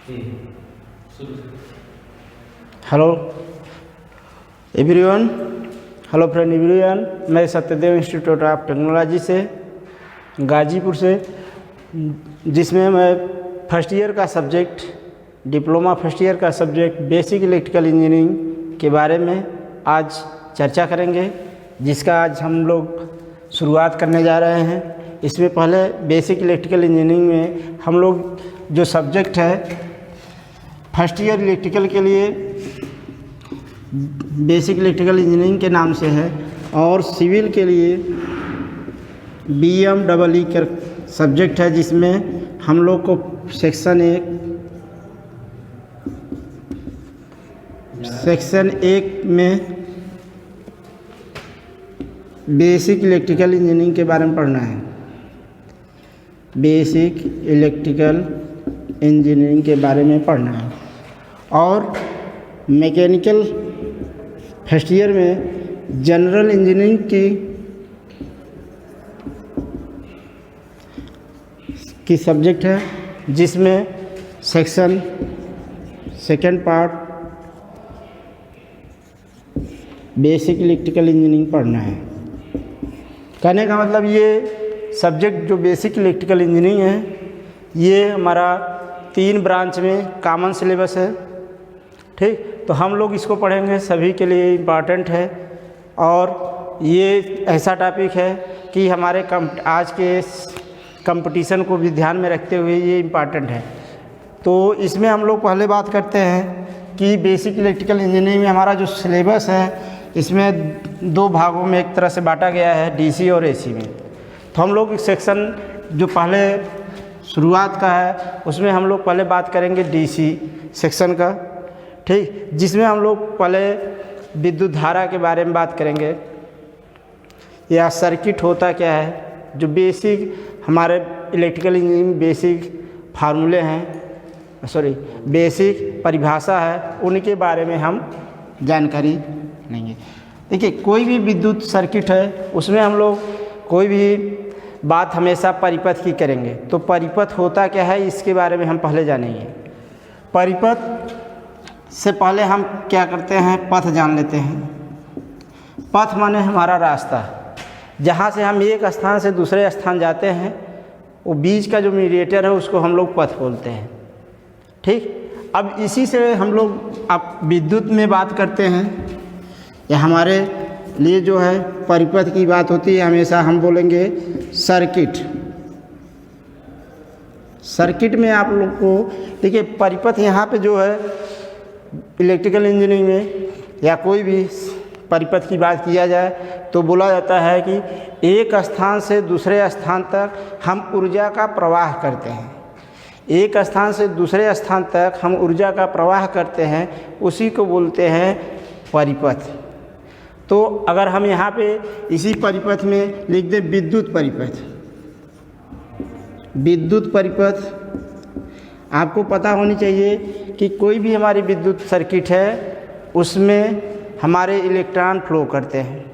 Hello everyone, hello friend everyone, मैं Satyadev institute of technology से गाजीपुर से, जिसमें मैं फर्स्ट ईयर का सब्जेक्ट डिप्लोमा फर्स्ट ईयर का सब्जेक्ट बेसिक इलेक्ट्रिकल इंजीनियरिंग के बारे में आज चर्चा करेंगे, जिसका आज हम लोग शुरुआत करने जा रहे हैं। इसमें पहले बेसिक इलेक्ट्रिकल इंजीनियरिंग में हम लोग जो सब्जेक्ट है फर्स्ट ईयर इलेक्ट्रिकल के लिए बेसिक इलेक्ट्रिकल इंजीनियरिंग के नाम से है, और सिविल के लिए BMEE का सब्जेक्ट है, जिसमें हम लोग को सेक्शन एक में बेसिक इलेक्ट्रिकल इंजीनियरिंग के बारे में पढ़ना है। बेसिक इलेक्ट्रिकल इंजीनियरिंग के बारे में पढ़ना है। और मैकेनिकल फर्स्ट ईयर में जनरल इंजीनियरिंग की सब्जेक्ट है, जिसमें section second part basic electrical engineering पढ़ना है। कहने का मतलब ये सब्जेक्ट जो बेसिक इलेक्ट्रिकल इंजीनियरिंग है, ये हमारा 3 ब्रांच में कॉमन सिलेबस है। ठीक, तो हम लोग इसको पढ़ेंगे, सभी के लिए इम्पॉर्टेंट है। और ये ऐसा टॉपिक है कि हमारे आज के कंपटीशन को भी ध्यान में रखते हुए ये इम्पॉर्टेंट है। तो इसमें हम लोग पहले बात करते हैं कि बेसिक इलेक्ट्रिकल इंजीनियरिंग में हमारा जो सिलेबस है, इसमें 2 भागों में एक तरह से बांटा गया है, DC और AC में। तो हम लोग सेक्शन जो पहले शुरुआत का है, उसमें हम लोग पहले बात करेंगे DC सेक्शन का। ठीक, जिसमें हम लोग पहले विद्युत धारा के बारे में बात करेंगे, या सर्किट होता क्या है, जो बेसिक हमारे इलेक्ट्रिकल इंजीनियरिंग बेसिक फार्मूले हैं, बेसिक परिभाषा है, उनके बारे में हम जानकारी लेंगे। देखिए, कोई भी विद्युत सर्किट है, उसमें हम लोग कोई भी बात हमेशा परिपथ की करेंगे। तो परिपथ होता क्या है, इसके बारे में हम पहले जानेंगे। परिपथ से पहले हम क्या करते हैं, पथ जान लेते हैं। पथ माने हमारा रास्ता, जहाँ से हम एक स्थान से दूसरे स्थान जाते हैं, वो बीच का जो मीडिएटर है उसको हम लोग पथ बोलते हैं। ठीक, अब इसी से हम लोग अब विद्युत में बात करते हैं, या हमारे लिए जो है परिपथ की बात होती है, हमेशा हम बोलेंगे सर्किट। सर्किट में आप लोग को देखिए, परिपथ यहाँ पे जो है इलेक्ट्रिकल इंजीनियरिंग में या कोई भी परिपथ की बात किया जाए तो बोला जाता है कि एक स्थान से दूसरे स्थान तक हम ऊर्जा का प्रवाह करते हैं। एक स्थान से दूसरे स्थान तक हम ऊर्जा का प्रवाह करते हैं, उसी को बोलते हैं परिपथ। तो अगर हम यहाँ पे इसी परिपथ में लिख दें विद्युत परिपथ। विद्युत परिपथ आपको पता होनी चाहिए कि कोई भी हमारी विद्युत सर्किट है, उसमें हमारे इलेक्ट्रॉन फ्लो करते हैं।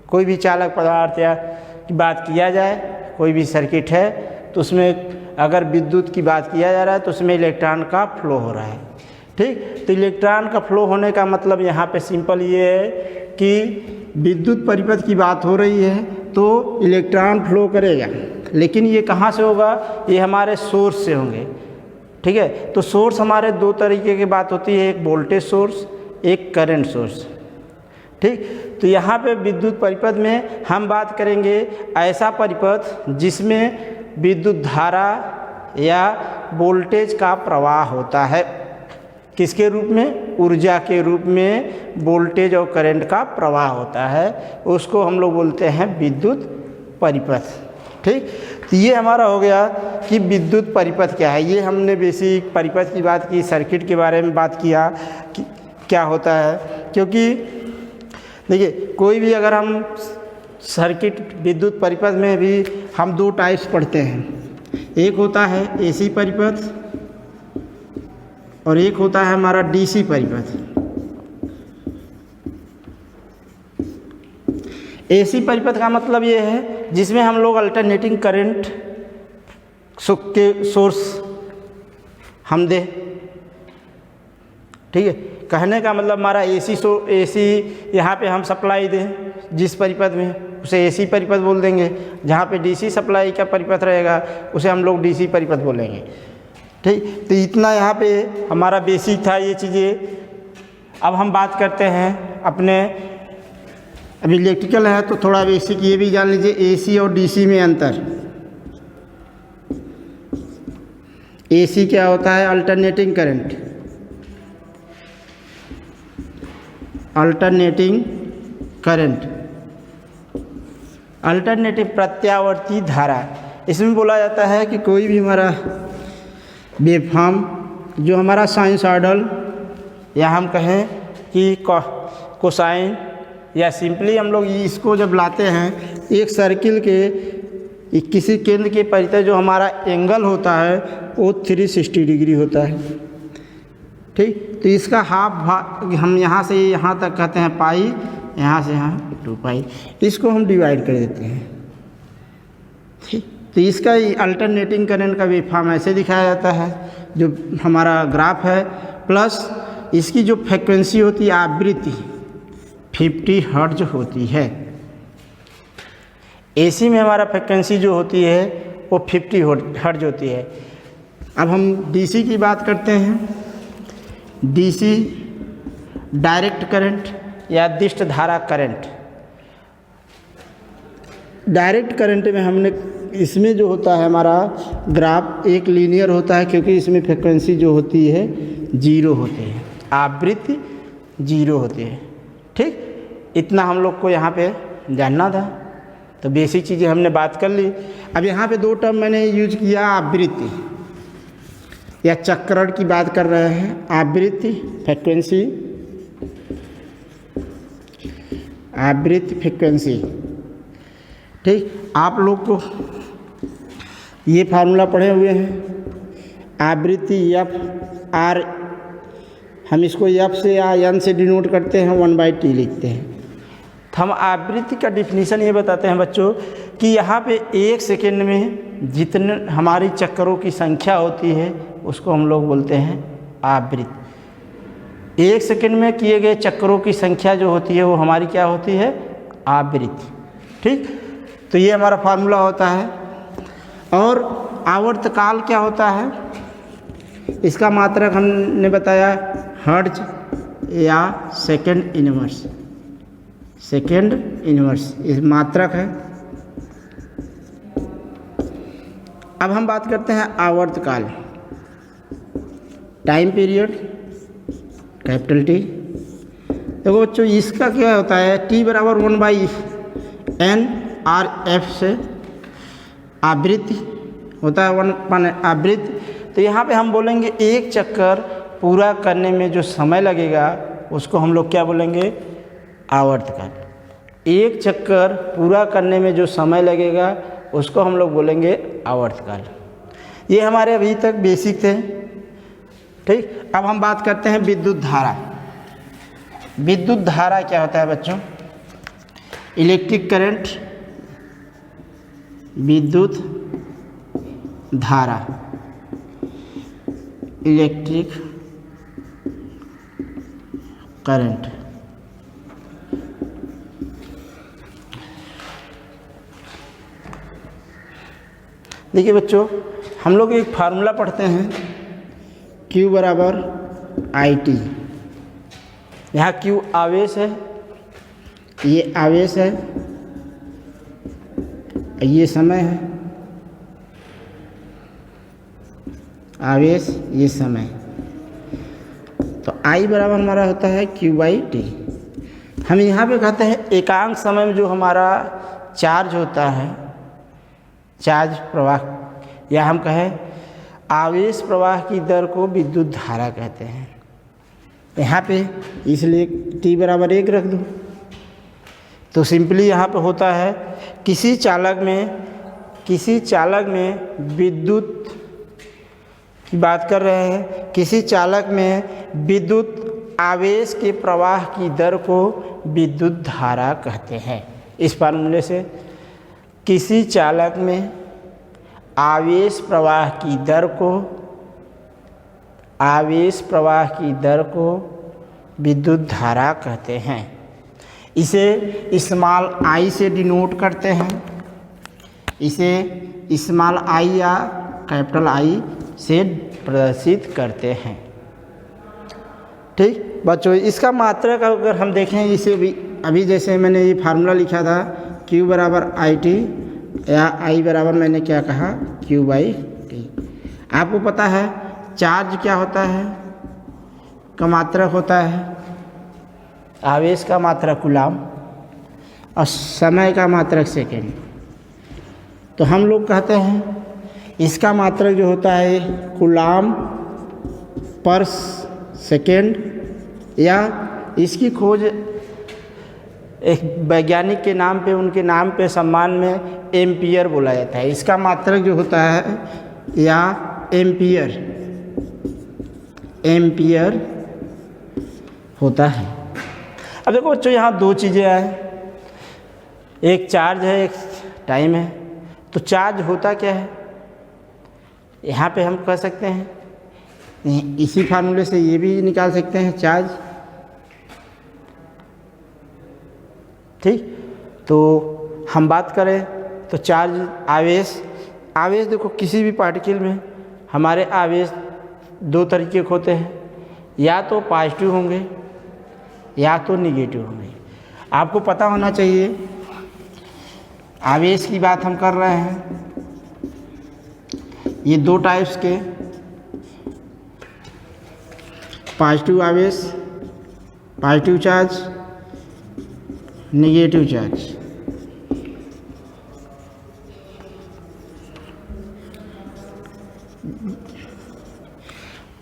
कोई भी चालक पदार्थ या की बात किया जाए, कोई भी सर्किट है, तो उसमें अगर विद्युत की बात किया जा रहा है तो उसमें इलेक्ट्रॉन का फ्लो हो रहा है। ठीक, तो इलेक्ट्रॉन का फ्लो होने का मतलब यहाँ पे सिंपल ये है कि विद्युत परिपथ की बात हो रही है तो इलेक्ट्रॉन फ्लो करेगा, लेकिन ये कहाँ से होगा, ये हमारे सोर्स से होंगे। ठीक है, तो सोर्स हमारे 2 तरीके की बात होती है, एक वोल्टेज सोर्स, एक करंट सोर्स। ठीक, तो यहाँ पे विद्युत परिपथ में हम बात करेंगे ऐसा परिपथ जिसमें विद्युत धारा या वोल्टेज का प्रवाह होता है। किसके रूप में, ऊर्जा के रूप में वोल्टेज और करंट का प्रवाह होता है, उसको हम लोग बोलते हैं विद्युत परिपथ। ठीक, तो ये हमारा हो गया कि विद्युत परिपथ क्या है। ये हमने बेसिक परिपथ की बात की, सर्किट के बारे में बात किया कि क्या होता है। क्योंकि देखिए, कोई भी अगर हम सर्किट विद्युत परिपथ में भी हम 2 टाइप्स पढ़ते हैं। एक होता है AC परिपथ और एक होता है हमारा DC परिपथ। AC परिपथ का मतलब ये है जिसमें हम लोग अल्टरनेटिंग करंट के सोर्स हम दें। ठीक है, कहने का मतलब हमारा एसी यहाँ पे हम सप्लाई दें जिस परिपथ में, उसे एसी परिपथ बोल देंगे। जहाँ पे डीसी सप्लाई का परिपथ रहेगा उसे हम लोग डीसी परिपथ बोलेंगे। ठीक, तो इतना यहाँ पे हमारा बेसिक था ये चीज़ें। अब हम बात करते हैं अपने, अभी इलेक्ट्रिकल है तो थोड़ा बेसिक ये भी जान लीजिए, एसी और डीसी में अंतर। एसी क्या होता है? Alternating current, alternating current, alternative प्रत्यावर्ती धारा। इसमें बोला जाता है कि कोई भी हमारा वेवफॉर्म जो हमारा साइनसॉइडल, या हम कहें कि कोसाइन, या सिंपली हम लोग इसको जब लाते हैं एक सर्किल के किसी केंद्र के परितः जो हमारा एंगल होता है वो 360 डिग्री होता है। ठीक, तो इसका हाफ भाग हम यहाँ से यहाँ तक कहते हैं पाई, यहाँ से यहाँ 2 पाई, इसको हम डिवाइड कर देते हैं। ठीक, तो इसका अल्टरनेटिंग करंट का वेवफॉर्म ऐसे दिखाया जाता है जो हमारा ग्राफ है, प्लस इसकी जो फ्रीक्वेंसी होती है आवृत्ति 50 हर्ट्ज होती है। एसी में हमारा फ्रीक्वेंसी जो होती है वो 50 हर्ट्ज होती है। अब हम डीसी की बात करते हैं। डीसी डायरेक्ट करंट या दिष्ट धारा करंट। डायरेक्ट करंट में हमने इसमें जो होता है हमारा ग्राफ एक लीनियर होता है, क्योंकि इसमें फ्रीक्वेंसी जो होती है 0 होती है, आवृत्ति 0 होती है। ठीक, इतना हम लोग को यहाँ पे जानना था। तो बेसिक चीज़ें हमने बात कर ली। अब यहाँ पे 2 टर्म मैंने यूज किया, आवृत्ति या चक्रण की बात कर रहे हैं। आवृत्ति फ्रीक्वेंसी, आवृत्ति फ्रीक्वेंसी। ठीक, आप लोग को ये फार्मूला पढ़े हुए हैं, आवृत्ति एफ आर, हम इसको एफ से या एन से डिनोट करते हैं, 1/T लिखते हैं। तो हम आवृत्ति का डिफिनीशन ये बताते हैं बच्चों कि यहाँ पे 1 सेकेंड में जितने हमारी चक्करों की संख्या होती है उसको हम लोग बोलते हैं आवृत्ति। 1 सेकेंड में किए गए चक्करों की संख्या जो होती है वो हमारी क्या होती है? आवृत्ति। ठीक, तो ये हमारा फार्मूला होता है। और आवर्तकाल क्या होता है? इसका मात्रक हमने बताया हर्ट्ज या सेकेंड इनवर्स। सेकेंड इनवर्स इस मात्रक है। अब हम बात करते हैं आवर्तकाल, टाइम पीरियड, कैपिटल टी। देखो बच्चों, इसका क्या होता है? T बराबर 1/N/F से आवृत्ति होता है, 1 आवृत्ति। तो यहाँ पे हम बोलेंगे एक चक्कर पूरा करने में जो समय लगेगा उसको हम लोग क्या बोलेंगे? आवर्तकाल। एक चक्कर पूरा करने में जो समय लगेगा उसको हम लोग बोलेंगे आवर्तकाल। ये हमारे अभी तक बेसिक थे। ठीक, अब हम बात करते हैं विद्युत धारा। विद्युत धारा क्या होता है बच्चों? इलेक्ट्रिक करंट, विद्युत धारा, इलेक्ट्रिक करंट। देखिए बच्चों, हम लोग एक फार्मूला पढ़ते हैं, Q बराबर IT। यहाँ Q आवेश है, ये आवेश है, ये समय है, आवेश ये समय। तो I बराबर हमारा होता है Q/T। हम यहाँ पे कहते हैं एकांक समय में जो हमारा चार्ज होता है, चार्ज प्रवाह, या हम कहें आवेश प्रवाह की दर को विद्युत धारा कहते हैं। यहाँ पे इसलिए T बराबर 1 रख दूँ तो सिंपली यहाँ पे होता है किसी चालक में विद्युत की बात कर रहे हैं, किसी चालक में विद्युत आवेश के प्रवाह की दर को विद्युत धारा कहते हैं। इस फार्मूले से किसी चालक में आवेश प्रवाह की दर को आवेश प्रवाह की दर को विद्युत धारा कहते हैं। इसे स्मॉल आई से डिनोट करते हैं, इसे स्मॉल आई या कैपिटल आई से प्रदर्शित करते हैं। ठीक बच्चों, इसका मात्रक अगर हम देखें, इसे भी अभी जैसे मैंने ये फार्मूला लिखा था Q बराबर आई टी या I बराबर मैंने क्या कहा Q बाई टी। आपको पता है चार्ज क्या होता है, का मात्रक होता है आवेश का मात्रक कूलाम और समय का मात्रक सेकेंड। तो हम लोग कहते हैं इसका मात्रक जो होता है कूलाम पर सेकेंड, या इसकी खोज एक वैज्ञानिक के नाम पे, उनके नाम पे सम्मान में एम्पियर बोला जाता है। इसका मात्रक जो होता है या एम्पियर होता है। अब देखो बच्चों, यहाँ दो चीज़ें हैं, एक चार्ज है, एक टाइम है। तो चार्ज होता क्या है, यहाँ पे हम कह सकते हैं, इसी फार्मूले से ये भी निकाल सकते हैं चार्ज। ठीक, तो हम बात करें तो चार्ज आवेश देखो किसी भी पार्टिकल में हमारे आवेश दो तरीके के होते हैं, या तो पॉजिटिव होंगे या तो निगेटिव होंगे। आपको पता होना चाहिए, आवेश की बात हम कर रहे हैं, ये दो टाइप्स के पॉजिटिव आवेश, positive charge, negative charge.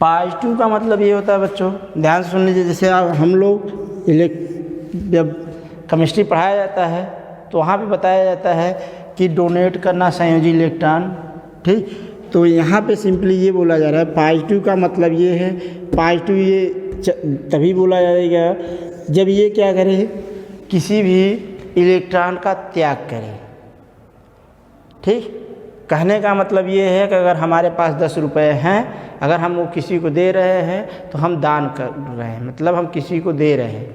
Positive का मतलब ये होता है बच्चों, ध्यान से सुन लीजिए, जैसे हम लोग जब केमिस्ट्री पढ़ाया जाता है तो वहाँ पे बताया जाता है कि डोनेट करना संयोजी इलेक्ट्रॉन। ठीक, तो यहाँ पे सिंपली ये बोला जा रहा है पॉजिटिव का मतलब ये है, पॉजिटिव ये तभी बोला जाएगा जब ये क्या करे, किसी भी इलेक्ट्रॉन का त्याग करे। ठीक, कहने का मतलब ये है कि अगर हमारे पास 10 रुपये हैं, अगर हम वो किसी को दे रहे हैं तो हम दान कर रहे हैं, मतलब हम किसी को दे रहे हैं,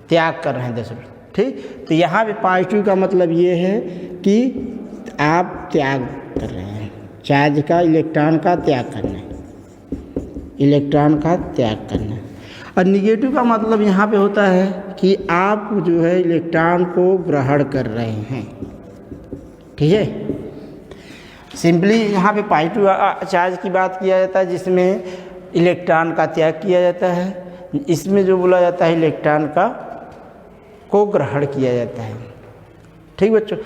त्याग कर रहे हैं 10 रुपये। ठीक, तो यहाँ पे पॉजिटिव का मतलब ये है कि आप त्याग कर रहे हैं, चार्ज का, इलेक्ट्रॉन का त्याग करना है, इलेक्ट्रॉन का त्याग करना है। और निगेटिव का मतलब यहाँ पे होता है कि आप जो है इलेक्ट्रॉन को ग्रहण कर रहे हैं। ठीक है, सिंपली यहाँ पे पॉजिटिव चार्ज की बात किया जाता है जिसमें इलेक्ट्रॉन का त्याग किया जाता है, इसमें जो बोला जाता है इलेक्ट्रॉन का को ग्रहण किया जाता है। ठीक बच्चों,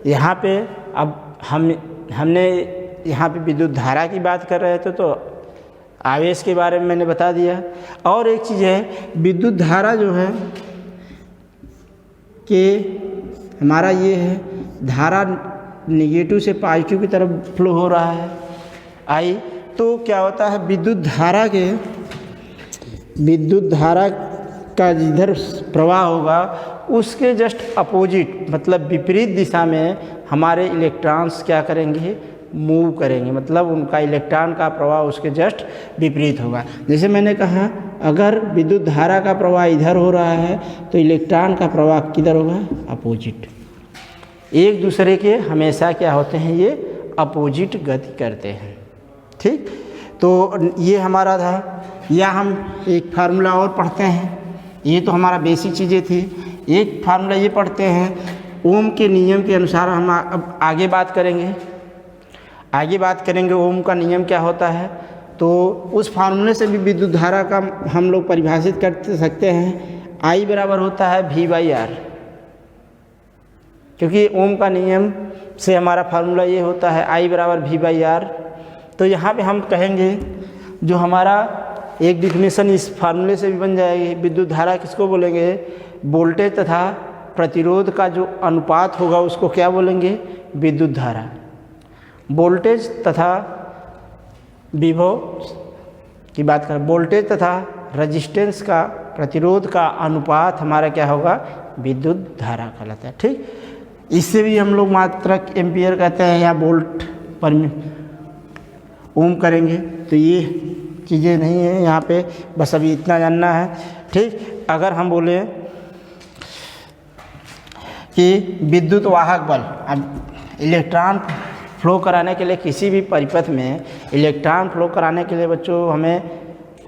यहाँ पे अब हमने यहाँ पे विद्युत धारा की बात कर रहे थे तो आवेश के बारे में मैंने बता दिया। और एक चीज़ है, विद्युत धारा जो है कि हमारा ये है, धारा निगेटिव से पॉजिटिव की तरफ फ्लो हो रहा है आई, तो क्या होता है विद्युत धारा का जिधर प्रवाह होगा उसके जस्ट अपोजिट, मतलब विपरीत दिशा में हमारे इलेक्ट्रॉन्स क्या करेंगे, मूव करेंगे, मतलब उनका इलेक्ट्रॉन का प्रवाह उसके जस्ट विपरीत होगा। जैसे मैंने कहा, अगर विद्युत धारा का प्रवाह इधर हो रहा है तो इलेक्ट्रॉन का प्रवाह किधर होगा, अपोजिट। एक दूसरे के हमेशा क्या होते हैं, ये अपोजिट गति करते हैं। ठीक, तो ये हमारा था। या हम एक फार्मूला और पढ़ते हैं, ये तो हमारा बेसिक चीज़ें थी। एक फार्मूला ये पढ़ते हैं, ओम के नियम के अनुसार हम अब आगे बात करेंगे ओम का नियम क्या होता है। तो उस फार्मूले से भी विद्युत धारा का हम लोग परिभाषित कर सकते हैं, I बराबर होता है V/R, क्योंकि ओम का नियम से हमारा फार्मूला ये होता है I बराबर V/R। तो यहाँ पे हम कहेंगे, जो हमारा एक डिफिनेशन इस फार्मूले से भी बन जाएगी, विद्युत धारा किसको बोलेंगे, वोल्टेज तथा प्रतिरोध का जो अनुपात होगा उसको क्या बोलेंगे, विद्युत धारा। वोल्टेज तथा विभव की बात करें, वोल्टेज तथा रेजिस्टेंस का, प्रतिरोध का अनुपात हमारा क्या होगा, विद्युत धारा कहलाता है। ठीक, इससे भी हम लोग मात्रक एम्पियर कहते हैं या वोल्ट पर ओम करेंगे। तो ये चीज़ें नहीं हैं यहाँ पे, बस अभी इतना जानना है। ठीक, अगर हम बोले कि विद्युत वाहक बल, अब इलेक्ट्रॉन फ्लो कराने के लिए किसी भी परिपथ में इलेक्ट्रॉन फ्लो कराने के लिए बच्चों हमें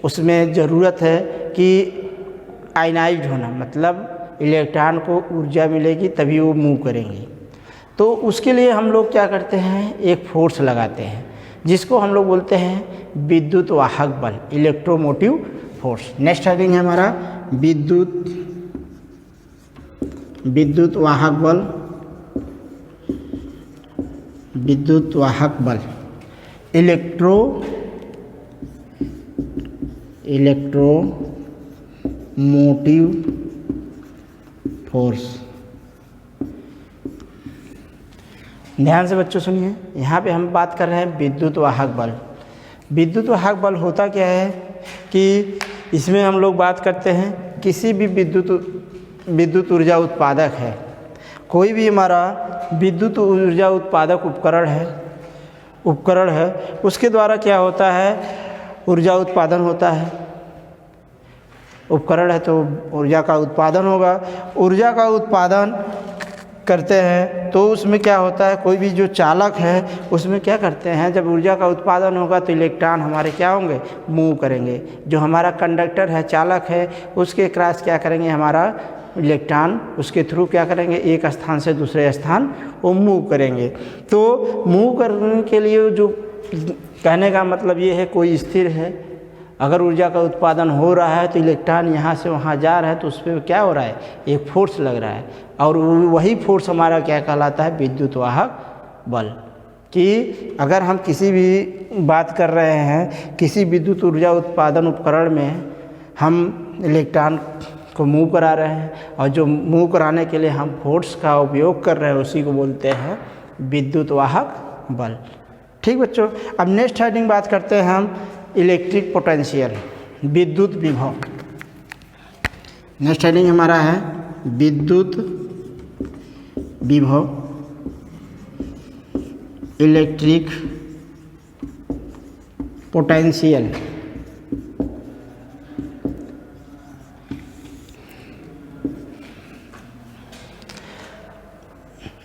उसमें ज़रूरत है कि आयनाइज्ड होना, मतलब इलेक्ट्रॉन को ऊर्जा मिलेगी तभी वो मूव करेंगे। तो उसके लिए हम लोग क्या करते हैं, एक फोर्स लगाते हैं जिसको हम लोग बोलते हैं विद्युत वाहक बल, इलेक्ट्रोमोटिव फोर्स। नेक्स्ट हेडिंग है हमारा विद्युत वाहक बल, विद्युत वाहक बल, इलेक्ट्रोमोटिव फोर्स। ध्यान से बच्चों सुनिए, यहाँ पे हम बात कर रहे हैं विद्युत वाहक बल। विद्युत वाहक बल होता क्या है कि इसमें हम लोग बात करते हैं किसी भी विद्युत ऊर्जा उत्पादक है, कोई भी हमारा विद्युत ऊर्जा उत्पादक उपकरण है, उसके द्वारा क्या होता है, ऊर्जा उत्पादन होता है। उपकरण है तो ऊर्जा का उत्पादन होगा, ऊर्जा का उत्पादन करते हैं तो उसमें क्या होता है, कोई भी जो चालक है उसमें क्या करते हैं, जब ऊर्जा का उत्पादन होगा तो इलेक्ट्रॉन हमारे क्या होंगे, मूव करेंगे। जो हमारा कंडक्टर है, चालक है, उसके क्रॉस क्या करेंगे, हमारा इलेक्ट्रॉन उसके थ्रू क्या करेंगे, एक स्थान से दूसरे स्थान वो मूव करेंगे। तो मूव करने के लिए जो कहने का मतलब ये है, कोई स्थिर है, अगर ऊर्जा का उत्पादन हो रहा है तो इलेक्ट्रॉन यहाँ से वहाँ जा रहा है तो उस पर क्या हो रहा है, एक फोर्स लग रहा है, और वही फोर्स हमारा क्या कहलाता है, विद्युत वाहक बल। कि अगर हम किसी भी बात कर रहे हैं, किसी विद्युत ऊर्जा उत्पादन उपकरण में हम इलेक्ट्रॉन को मूव करा रहे हैं और जो मूव कराने के लिए हम फोर्स का उपयोग कर रहे हैं उसी को बोलते हैं विद्युत वाहक बल। ठीक बच्चों, अब नेक्स्ट हेडिंग बात करते हैं हम इलेक्ट्रिक पोटेंशियल, विद्युत विभव। नेक्स्ट हेडिंग हमारा है विद्युत विभव, इलेक्ट्रिक पोटेंशियल।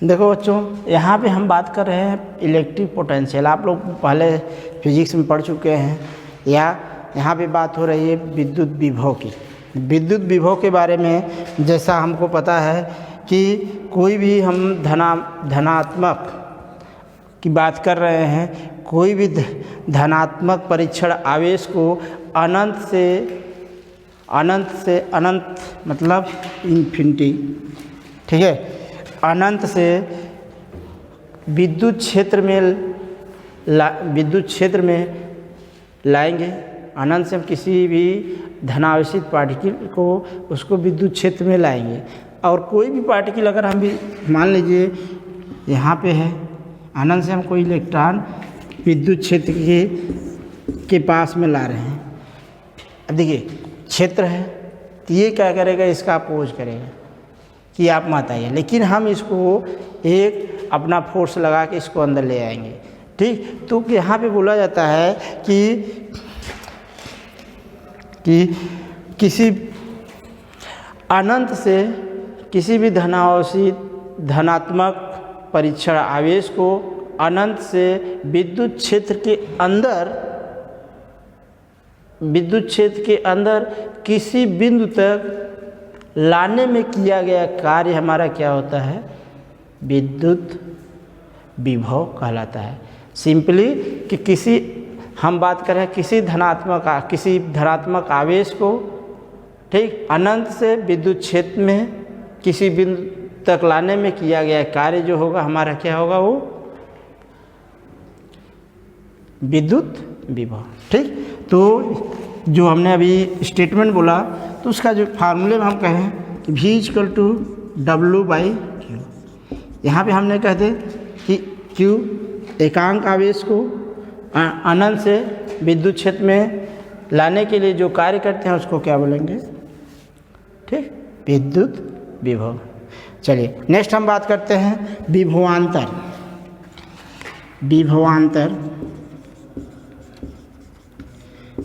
देखो बच्चों, यहाँ पे हम बात कर रहे हैं इलेक्ट्रिक पोटेंशियल। आप लोग पहले फिजिक्स में पढ़ चुके हैं, या यहाँ पे बात हो रही है विद्युत विभव की। विद्युत विभव के बारे में जैसा हमको पता है कि कोई भी हम धनात्मक की बात कर रहे हैं, कोई भी धनात्मक परीक्षण आवेश को अनंत से अनंत मतलब इन्फिनिटी, ठीक है, अनंत से विद्युत क्षेत्र में लाएंगे। अनंत से हम किसी भी धनावेशित पार्टिकल को उसको विद्युत क्षेत्र में लाएंगे, और कोई भी पार्टिकल अगर हम भी मान लीजिए यहाँ पे है, अनंत से हम कोई इलेक्ट्रॉन विद्युत क्षेत्र के पास में ला रहे हैं। अब देखिए क्षेत्र है तो ये क्या करेगा, इसका अपोज करेगा कि आप मत आइए, लेकिन हम इसको एक अपना फोर्स लगा के इसको अंदर ले आएंगे। ठीक, तो यहाँ पे बोला जाता है कि किसी अनंत से किसी भी धनात्मक परीक्षण आवेश को अनंत से विद्युत क्षेत्र के अंदर किसी बिंदु तक लाने में किया गया कार्य हमारा क्या होता है, विद्युत विभव कहलाता है। सिंपली कि हम बात करें किसी धनात्मक आवेश को, ठीक, अनंत से विद्युत क्षेत्र में किसी बिंदु तक लाने में किया गया कार्य जो होगा हमारा क्या होगा, वो विद्युत विभव। ठीक, तो जो हमने अभी स्टेटमेंट बोला तो उसका जो फार्मूले में हम कहें V=W/Q, यहाँ पे हमने कहते कि Q एकांक आवेश को अनंत से विद्युत क्षेत्र में लाने के लिए जो कार्य करते हैं उसको क्या बोलेंगे, ठीक, विद्युत विभव। चलिए नेक्स्ट हम बात करते हैं विभवांतर।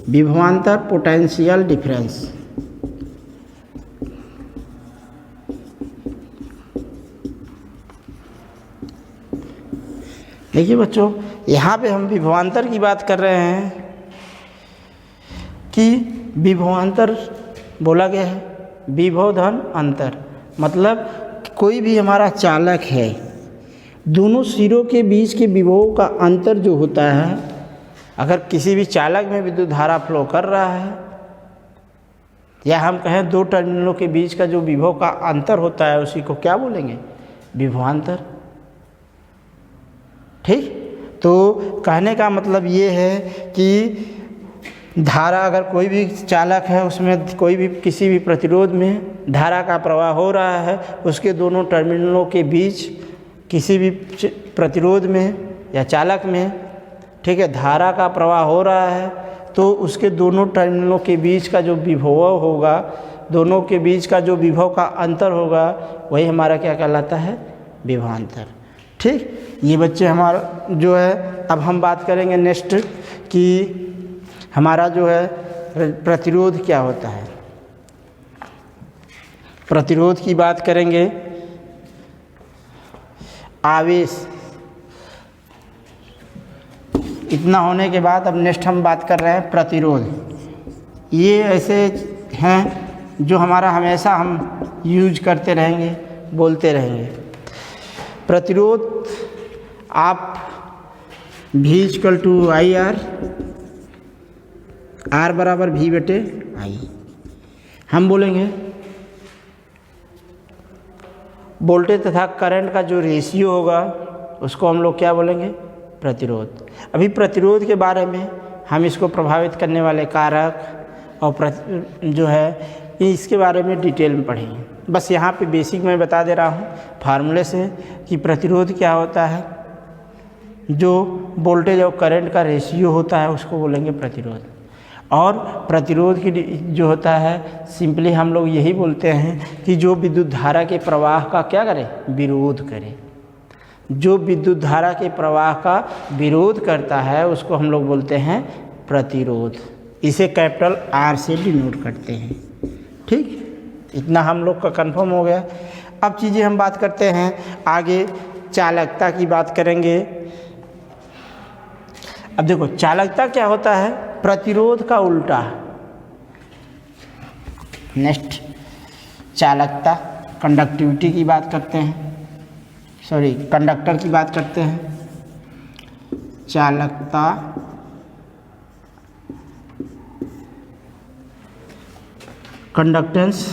विभवांतर पोटेंशियल डिफरेंस। देखिए बच्चों, यहाँ पे हम विभवांतर की बात कर रहे हैं कि विभवांतर बोला गया है, विभव धन अंतर, मतलब कोई भी हमारा चालक है, दोनों सिरों के बीच के विभवों का अंतर जो होता है, अगर किसी भी चालक में विद्युत धारा फ्लो कर रहा है, या हम कहें दो टर्मिनलों के बीच का जो विभव का अंतर होता है, उसी को क्या बोलेंगे? विभवांतर। ठीक, तो कहने का मतलब ये है कि धारा, अगर कोई भी चालक है, उसमें कोई भी किसी भी प्रतिरोध में धारा का प्रवाह हो रहा है, उसके दोनों टर्मिनलों के बीच किसी भी प्रतिरोध में या चालक में, ठीक है, धारा का प्रवाह हो रहा है, तो उसके दोनों टर्मिनलों के बीच का जो विभव होगा, दोनों के बीच का जो विभव का अंतर होगा, वही हमारा क्या कहलाता है? विभवांतर। ठीक, ये बच्चे हमारा जो है, अब हम बात करेंगे नेक्स्ट कि हमारा जो है प्रतिरोध क्या होता है। प्रतिरोध की बात करेंगे। आवेश, इतना होने के बाद अब नेक्स्ट हम बात कर रहे हैं प्रतिरोध। ये ऐसे हैं जो हमारा हमेशा हम यूज करते रहेंगे, बोलते रहेंगे। प्रतिरोध, आप V=IR, R बराबर V/I, हम बोलेंगे वोल्टेज तथा करंट का जो रेशियो होगा, उसको हम लोग क्या बोलेंगे? प्रतिरोध। अभी प्रतिरोध के बारे में हम इसको प्रभावित करने वाले कारक और जो है इसके बारे में डिटेल में पढ़ेंगे। बस यहाँ पे बेसिक मैं बता दे रहा हूँ फार्मूले से कि प्रतिरोध क्या होता है। जो वोल्टेज और करंट का रेशियो होता है, उसको बोलेंगे प्रतिरोध। और प्रतिरोध की जो होता है, सिंपली हम लोग यही बोलते हैं कि जो विद्युत धारा के प्रवाह का क्या करे? विरोध करे। जो विद्युत धारा के प्रवाह का विरोध करता है, उसको हम लोग बोलते हैं प्रतिरोध। इसे कैपिटल R से डिनोट करते हैं। ठीक, इतना हम लोग का कंफर्म हो गया। अब चीज़ें हम बात करते हैं आगे, चालकता की बात करेंगे। अब देखो, चालकता क्या होता है? प्रतिरोध का उल्टा। नेक्स्ट, चालकता, कंडक्टिविटी की बात करते हैं, सॉरी कंडक्टर की बात करते हैं। चालकता कंडक्टेंस,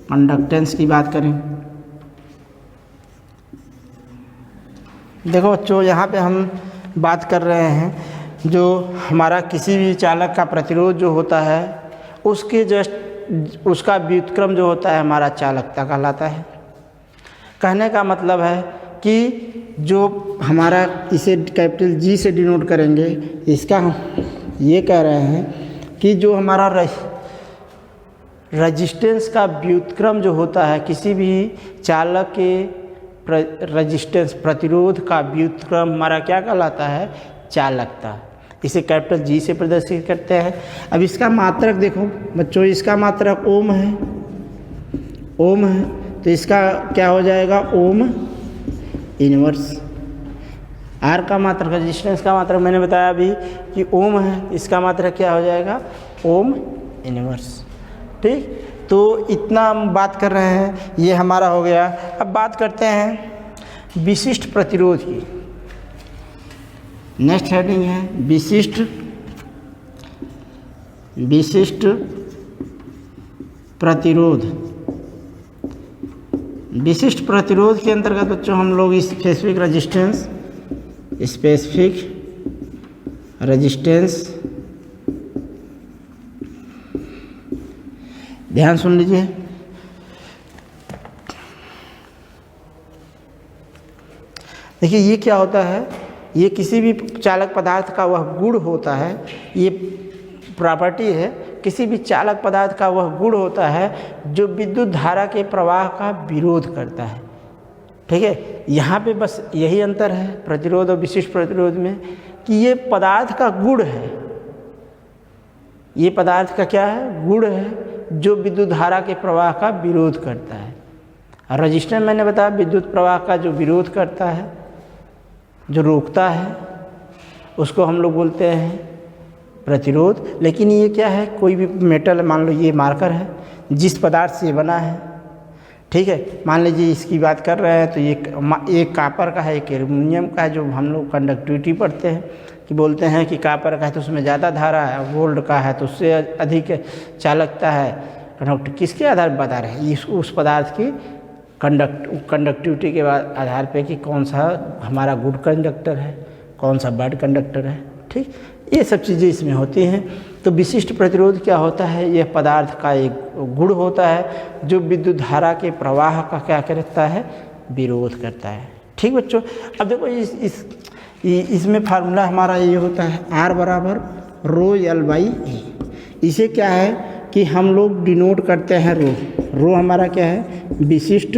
कंडक्टेंस की बात करें। देखो बच्चों, यहाँ पे हम बात कर रहे हैं जो हमारा किसी भी चालक का प्रतिरोध जो होता है, उसके जस्ट उसका व्युत्क्रम जो होता है हमारा चालकता कहलाता है। कहने का मतलब है कि जो हमारा, इसे कैपिटल G से डिनोट करेंगे, इसका हम ये कह रहे हैं कि जो हमारा रजिस्टेंस का व्युत्क्रम जो होता है, किसी भी चालक के रजिस्टेंस प्रतिरोध का व्युत्क्रम हमारा क्या कहलाता है? चालकता। इसे कैपिटल G से प्रदर्शित करते हैं। अब इसका मात्रक देखो बच्चों, इसका मात्रक ओम है, ओम है, तो इसका क्या हो जाएगा? Ohm inverse. R का मात्रक, रजिस्टेंस का मात्रक मैंने बताया अभी कि ओम है, इसका मात्रक क्या हो जाएगा? Ohm inverse. ठीक, तो इतना हम बात कर रहे हैं, ये हमारा हो गया। अब बात करते हैं विशिष्ट प्रतिरोध की। नेक्स्ट हेडिंग है विशिष्ट प्रतिरोध। विशिष्ट प्रतिरोध के अंतर्गत बच्चों हम लोग स्पेसिफिक रेजिस्टेंस, ध्यान सुन लीजिए। देखिए ये क्या होता है, ये किसी भी चालक पदार्थ का वह गुण होता है, ये प्रॉपर्टी है, किसी भी चालक पदार्थ का वह गुण होता है जो विद्युत धारा के प्रवाह का विरोध करता है। ठीक है। यहाँ पे बस यही अंतर है प्रतिरोध और विशिष्ट प्रतिरोध में कि ये पदार्थ का गुण है, ये पदार्थ का क्या है, गुण है, जो विद्युत धारा के प्रवाह का विरोध करता है। और रजिस्टर मैंने बताया विद्युत प्रवाह का जो विरोध करता है, जो रोकता है, उसको हम लोग बोलते हैं प्रतिरोध। लेकिन ये क्या है, कोई भी मेटल, मान लो ये मार्कर है, जिस पदार्थ से बना है, ठीक है, मान लीजिए इसकी बात कर रहे हैं तो ये एक कापर का है, एक एल्युमिनियम का है, जो हम लोग कंडक्टिविटी पढ़ते हैं कि बोलते हैं कि कापर का है तो उसमें ज़्यादा धारा है, गोल्ड का है तो उससे अधिक चालकता है। कंडक्ट किसके आधार पर बता रहे हैं, उस पदार्थ की कंडक्टिविटी के आधार पे कि कौन सा हमारा गुड कंडक्टर है, कौन सा बैड कंडक्टर है। ठीक, ये सब चीज़ें इसमें होती हैं। तो विशिष्ट प्रतिरोध क्या होता है, यह पदार्थ का एक गुण होता है जो विद्युत धारा के प्रवाह का क्या करता है, विरोध करता है। ठीक बच्चों, अब देखो इसमें फार्मूला हमारा ये होता है R बराबर रो एल बाई ए। इसे क्या है कि हम लोग डिनोट करते हैं रो हमारा क्या है, विशिष्ट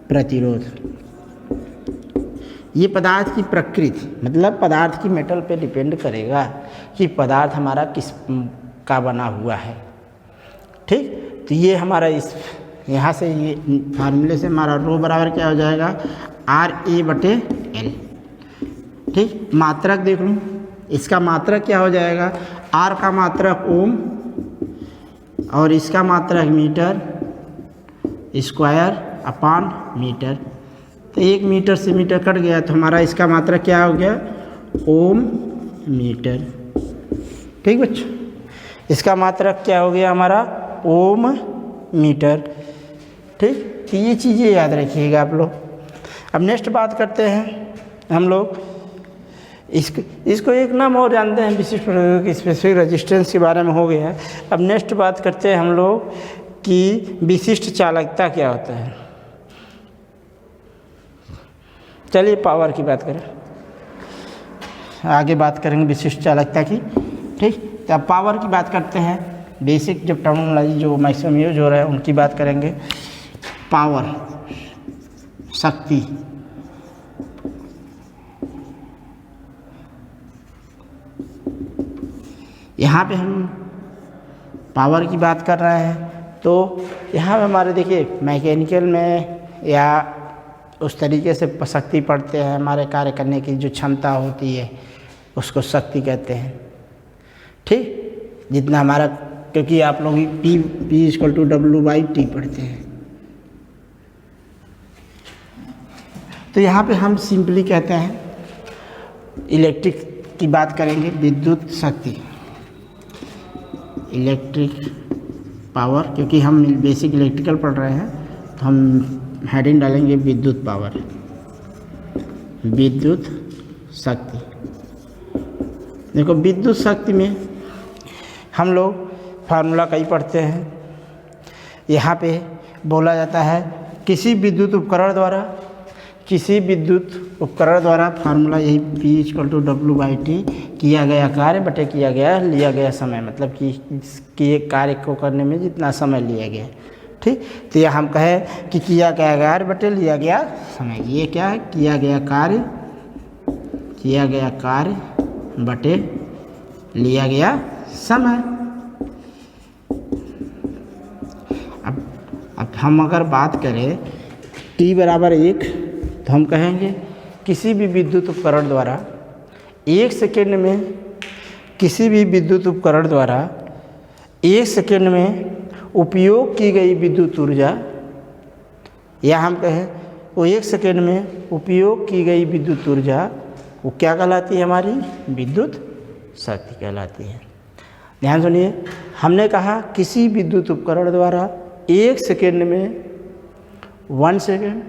प्रतिरोध। ये पदार्थ की प्रकृति, मतलब पदार्थ की मेटल पे डिपेंड करेगा कि पदार्थ हमारा किस का बना हुआ है। ठीक, तो ये हमारा इस यहाँ से ये फार्मूले से हमारा रो बराबर क्या हो जाएगा, RA/L। ठीक, मात्रक देख लूँ, इसका मात्रक क्या हो जाएगा, R का मात्रक ओम और इसका मात्रक मीटर स्क्वायर अपान मीटर। तो 1 मीटर से मीटर कट गया तो हमारा इसका मात्रक क्या हो गया, ओम मीटर। ठीक बच्चों, इसका मात्रक क्या हो गया हमारा, ओम मीटर। ठीक, तो ये चीज़ें याद रखिएगा आप लोग। अब नेक्स्ट बात करते हैं हम लोग, इसको एक नाम और जानते हैं, विशिष्ट प्रतिरोध की स्पेसिफिक रेजिस्टेंस के बारे में हो गया है। अब नेक्स्ट बात करते हैं हम लोग कि विशिष्ट चालकता क्या होता है। चलिए पावर की बात करें, आगे बात करेंगे विशिष्ट चालकता की। ठीक, तो अब पावर की बात करते हैं, बेसिक जब टर्मिनोलॉजी जो मैक्सिमम यूज हो रहा है उनकी बात करेंगे। पावर शक्ति, यहाँ पे हम पावर की बात कर रहे हैं तो यहाँ पे हमारे देखिए मैकेनिकल में या उस तरीके से शक्ति पढ़ते हैं, हमारे कार्य करने की जो क्षमता होती है उसको शक्ति कहते हैं। ठीक, जितना हमारा, क्योंकि आप लोग P=W/T पढ़ते हैं, तो यहाँ पे हम सिंपली कहते हैं इलेक्ट्रिक की बात करेंगे, विद्युत शक्ति, इलेक्ट्रिक पावर, क्योंकि हम बेसिक इलेक्ट्रिकल पढ़ रहे हैं तो हम हेडिंग डालेंगे विद्युत पावर, विद्युत शक्ति। देखो विद्युत शक्ति में हम लोग फार्मूला कई पढ़ते हैं। यहाँ पे बोला जाता है किसी विद्युत उपकरण द्वारा फार्मूला यही P=W/T, किया गया कार्य बटे किया गया लिया गया समय, मतलब कि एक कार्य को करने में जितना समय लिया गया। ठीक, तो यह हम कहें कि किया गया कार्य बटे लिया गया समय। ये क्या है, किया गया कार्य बटे लिया गया समय। अब हम अगर बात करें T=1 तो हम कहेंगे किसी भी विद्युत उपकरण द्वारा 1 सेकेंड में, किसी भी विद्युत उपकरण द्वारा 1 सेकेंड में उपयोग की गई विद्युत ऊर्जा, या हम कहें वो 1 सेकेंड में उपयोग की गई विद्युत ऊर्जा, वो क्या कहलाती है, हमारी विद्युत शक्ति कहलाती है। ध्यान सुनिए, हमने कहा किसी विद्युत उपकरण द्वारा 1 सेकेंड में 1 सेकेंड,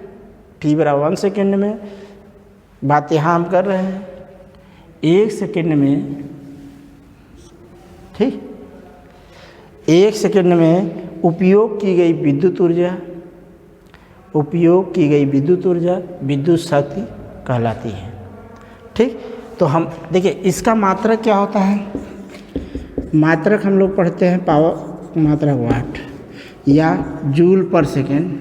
T=1 सेकेंड में, बात यहाँ हम कर रहे हैं 1 सेकेंड में। ठीक, 1 सेकेंड में उपयोग की गई विद्युत ऊर्जा विद्युत शक्ति कहलाती है। ठीक, तो हम देखिए इसका मात्रक क्या होता है, मात्रक हम लोग पढ़ते हैं पावर मात्रक वाट या जूल पर सेकेंड।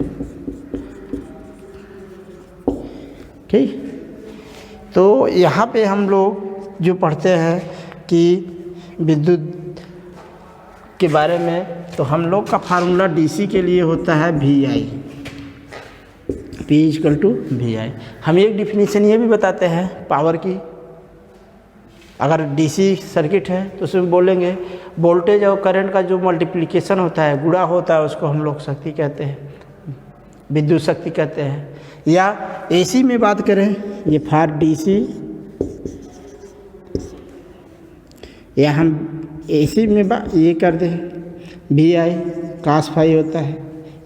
ठीक। तो यहाँ पे हम लोग जो पढ़ते हैं कि विद्युत के बारे में, तो हम लोग का फार्मूला डीसी के लिए होता है VI, P=VI। हम एक डिफिनीशन ये भी बताते हैं पावर की। अगर डीसी सर्किट है तो उसमें बोलेंगे वोल्टेज और करंट का जो मल्टीप्लिकेशन होता है, गुणा होता है, उसको हम लोग शक्ति कहते हैं, विद्युत शक्ति कहते हैं। या एसी में बात करें, ये फॉर डीसी, या हम एसी में ये कर दें VI cos फाई होता है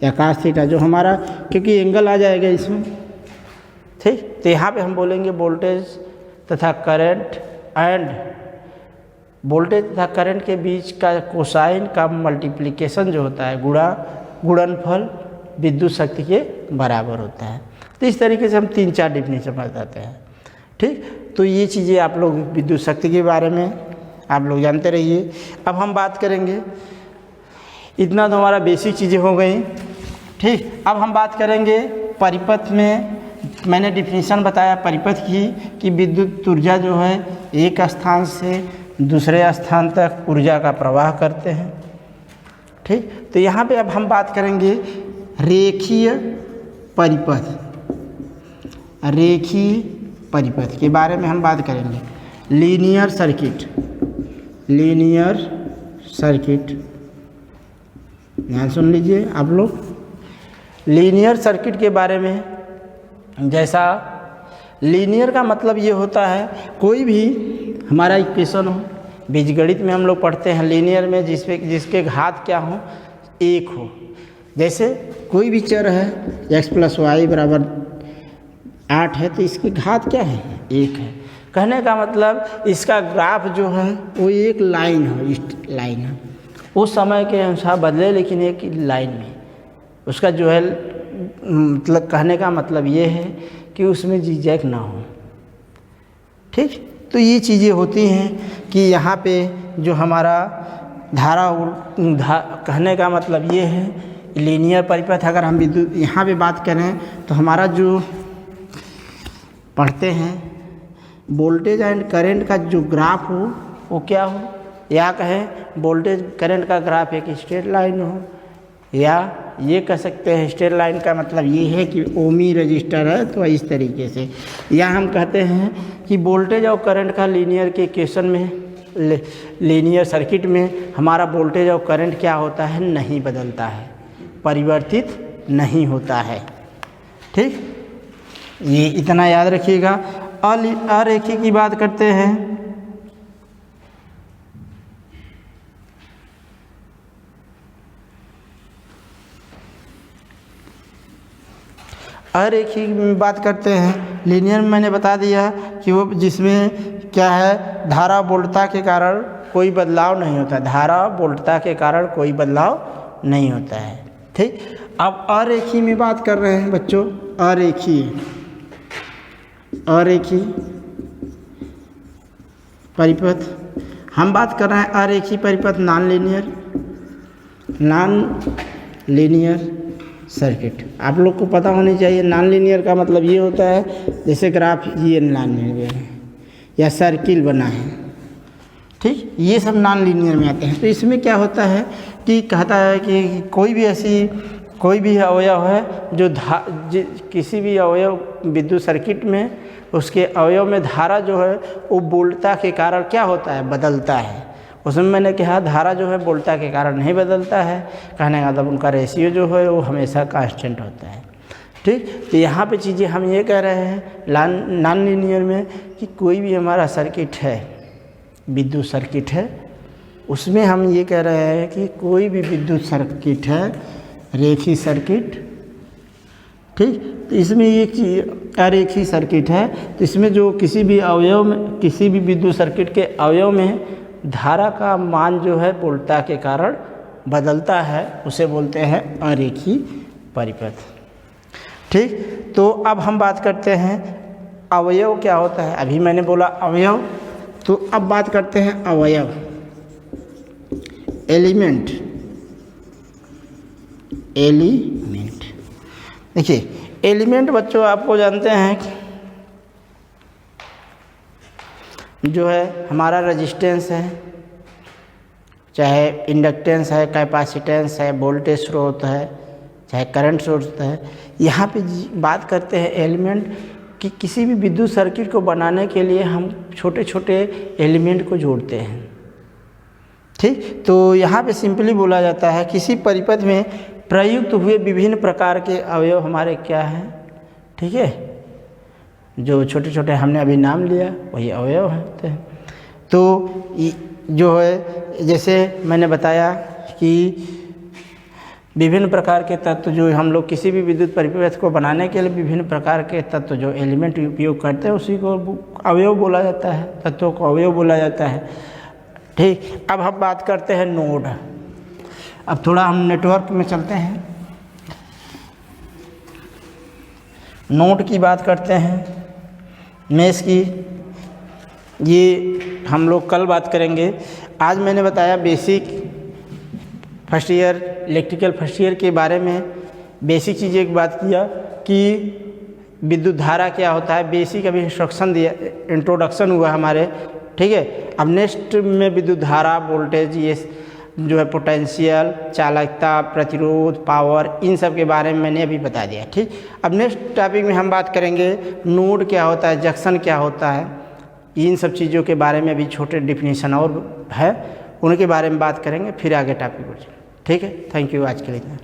या cos थीटा, जो हमारा, क्योंकि एंगल आ जाएगा इसमें, ठीक। तो यहाँ पे हम बोलेंगे वोल्टेज तथा करंट एंड वोल्टेज तथा करंट के बीच का कोसाइन का मल्टीप्लिकेशन जो होता है, गुणनफल विद्युत शक्ति के बराबर होता है। तो इस तरीके से हम 3-4 डिफिनीशन बताते हैं, ठीक। तो ये चीज़ें आप लोग विद्युत शक्ति के बारे में आप लोग जानते रहिए। अब हम बात करेंगे, इतना तो हमारा बेसिक चीज़ें हो गई, ठीक। अब हम बात करेंगे परिपथ में। मैंने डिफिनीशन बताया परिपथ की कि विद्युत ऊर्जा जो है एक स्थान से दूसरे स्थान तक ऊर्जा का प्रवाह करते हैं, ठीक। तो यहाँ पे अब हम बात करेंगे रेखीय परिपथ। रेखीय परिपथ के बारे में हम बात करेंगे। लीनियर सर्किट, ध्यान सुन लीजिए आप लोग। लीनियर सर्किट के बारे में, जैसा लीनियर का मतलब ये होता है कोई भी हमारा इक्वेशन हो, बीजगणित में हम लोग पढ़ते हैं लीनियर में, जिसके घात क्या हो, एक हो। जैसे कोई भी चर है x + y = 8 है, तो इसकी घात क्या है, 1 है। कहने का मतलब इसका ग्राफ जो है वो एक लाइन है, उस समय के अनुसार बदले, लेकिन एक लाइन में उसका जो है, मतलब कहने का मतलब ये है कि उसमें जिगजैग ना हो, ठीक। तो ये चीज़ें होती हैं कि यहाँ पे जो हमारा कहने का मतलब ये है लीनियर परिपथ। अगर हम विद्युत यहाँ पे बात करें तो हमारा जो पढ़ते हैं वोल्टेज एंड करंट का जो ग्राफ हो वो क्या हो, या कहें वोल्टेज करंट का ग्राफ एक स्ट्रेट लाइन हो, या ये कह सकते हैं स्ट्रेट लाइन का मतलब ये है कि ओमी रजिस्टर है तो इस तरीके से। या हम कहते हैं कि वोल्टेज और करंट का लीनियर के इक्वेशन में, लीनियर सर्किट में हमारा वोल्टेज और करंट क्या होता है, नहीं बदलता है, परिवर्तित नहीं होता है, ठीक। ये इतना याद रखिएगा। अरेखीय की बात करते हैं। अरेखीय में बात करते हैं। लीनियर में मैंने बता दिया कि वो जिसमें क्या है, धारा वोल्टता के कारण कोई बदलाव नहीं होता, धारा वोल्टता के कारण कोई बदलाव नहीं होता है, ठीक। अब अरेखीय में बात कर रहे हैं बच्चों। अरेखीय परिपथ हम बात कर रहे हैं। अरेखीय परिपथ नॉन लीनियर सर्किट। आप लोग को पता होनी चाहिए नॉन लीनियर का मतलब ये होता है, जैसे ग्राफ ये नॉन लीनियर है या सर्किल बना है, ठीक। ये सब नॉन लीनियर में आते हैं। तो इसमें क्या होता है कि कहता है कि कोई भी अवयव है जो किसी भी अवयव विद्युत सर्किट में, उसके अवयव में धारा जो है वो वोल्टता के कारण क्या होता है, बदलता है। उसमें मैंने कहा धारा जो है वोल्टता के कारण नहीं बदलता है, कहने का मतलब उनका रेशियो जो है वो हमेशा कांस्टेंट होता है, ठीक। तो यहाँ पे चीज़ें हम ये कह रहे हैं नॉन लीनियर में कि कोई भी हमारा सर्किट है, विद्युत सर्किट है, उसमें हम ये कह रहे हैं कि कोई भी विद्युत सर्किट है रेखीय सर्किट, ठीक। तो इसमें एक अरेखीय सर्किट है, तो इसमें जो किसी भी अवयव में, किसी भी विद्युत सर्किट के अवयव में धारा का मान जो है वोल्टता के कारण बदलता है, उसे बोलते हैं अरेखीय परिपथ, ठीक। तो अब हम बात करते हैं अवयव क्या होता है। अभी मैंने बोला अवयव, तो अब बात करते हैं अवयव, एलिमेंट। देखिए एलिमेंट बच्चों आपको जानते हैं जो है हमारा रेजिस्टेंस है, चाहे इंडक्टेंस है, कैपेसिटेंस है, वोल्टेज स्रोत है, चाहे करंट सोर्स है। यहाँ पे बात करते हैं एलिमेंट कि किसी भी विद्युत सर्किट को बनाने के लिए हम छोटे छोटे एलिमेंट को जोड़ते हैं। ठीक, तो यहाँ पे सिंपली बोला जाता है किसी परिपथ में प्रयुक्त हुए विभिन्न प्रकार के अवयव हमारे क्या हैं। ठीक है, जो छोटे छोटे हमने अभी नाम लिया वही अवयव होते हैं। तो जो है जैसे मैंने बताया कि विभिन्न प्रकार के तत्व जो हम लोग किसी भी विद्युत परिपथ को बनाने के लिए विभिन्न प्रकार के तत्व जो एलिमेंट उपयोग करते हैं उसी को अवयव बोला जाता है, तत्वों को अवयव बोला जाता है। ठीक, अब हम बात करते हैं नोड। अब थोड़ा हम नेटवर्क में चलते हैं, नोड की बात करते हैं, मेष की ये हम लोग कल बात करेंगे। आज मैंने बताया basic first year electrical first year के बारे में बेसिक चीज़ें एक बात किया कि विद्युत धारा क्या होता है, बेसिक अभी इंस्ट्रक्शन दिया, इंट्रोडक्शन हुआ हमारे। ठीक है, अब नेक्स्ट में विद्युत धारा, वोल्टेज, ये जो है पोटेंशियल, चालकता, प्रतिरोध, पावर, इन सब के बारे में मैंने अभी बता दिया। ठीक, अब नेक्स्ट टॉपिक में हम बात करेंगे नोड क्या होता है, जंक्शन क्या होता है, इन सब चीज़ों के बारे में अभी छोटे डिफिनीशन और है, उनके बारे में बात करेंगे, फिर आगे टॉपिक बढ़ेंगे। ठीक है, थैंक यू, आज के लिए इतना।